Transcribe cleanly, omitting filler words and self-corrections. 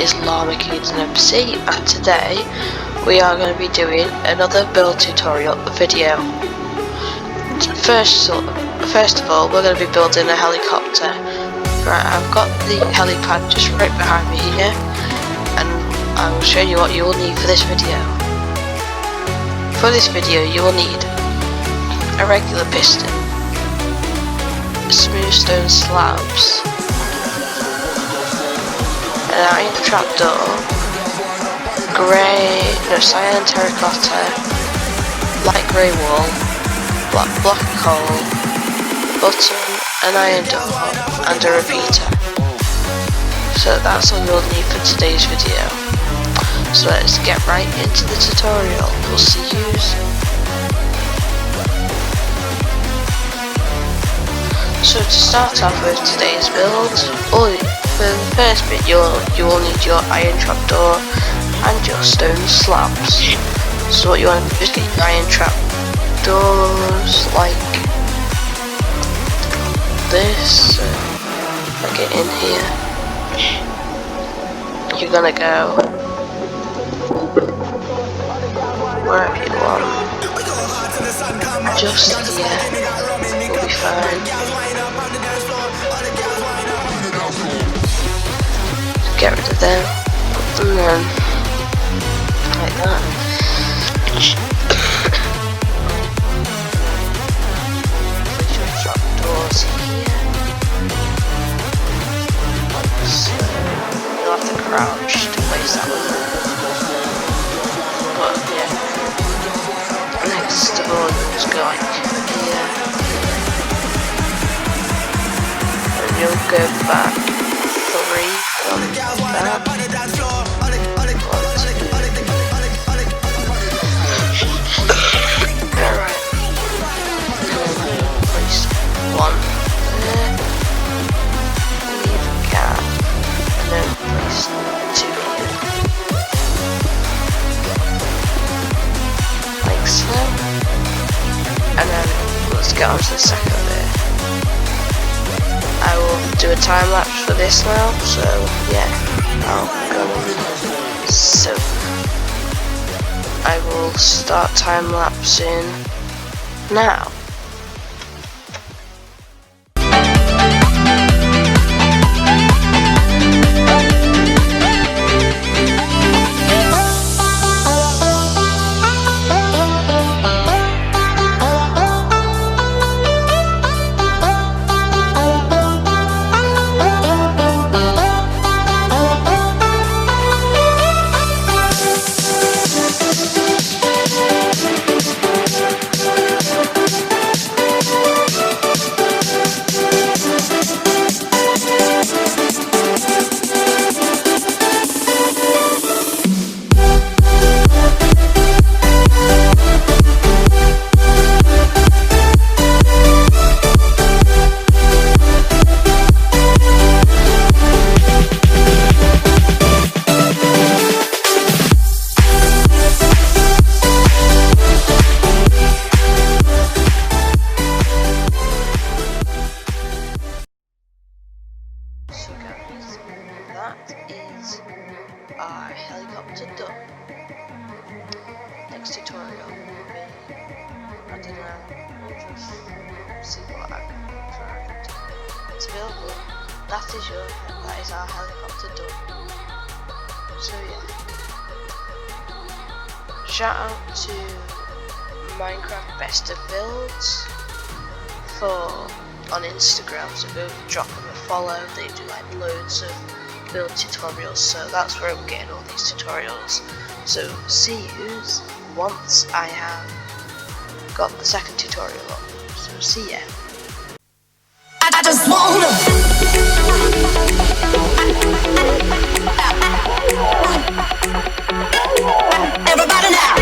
is LlamaKadenMC, and today we are going to be doing another build tutorial video. First of all, we're going to be building a helicopter. Right, I've got the helipad just right behind me here, and I will show you what you will need for this video. For this video you will need a regular piston, smooth stone slabs, an iron trapdoor, cyan terracotta, light grey wool, black block of coal, button, an iron door, and a repeater. So that's all you'll need for today's video. So let's get right into the tutorial. We'll see you. So to start off with today's build, for the first bit you will need your iron trapdoor and your stone slabs. So what you want to do is get your iron trapdoors like this. Like it in here. You're gonna go wherever you want. Just here will be fine. Get rid of them, put them in, like that. Place your trapdoors here. So you'll have to crouch to place that one. But yeah. Next of all, you'll just go like here. And you'll go back 3 from that. Alright. Place 1 there. Leave a gap. And then place 2 here. Like so. And then let's get on to the second bit. I will do a time lapse for this now, so yeah, I'll go. So I will start time lapsing now. That is our helicopter done. Next tutorial will be, I don't know, we'll just see what I can try to build, but that is our helicopter done. So yeah, shout out to Minecraft Best of Builds on Instagram, so go drop them a follow. They do like loads of build tutorials, so that's where I'm getting all these tutorials. So see you once I have got the second tutorial up. So see ya. I just wanna everybody now.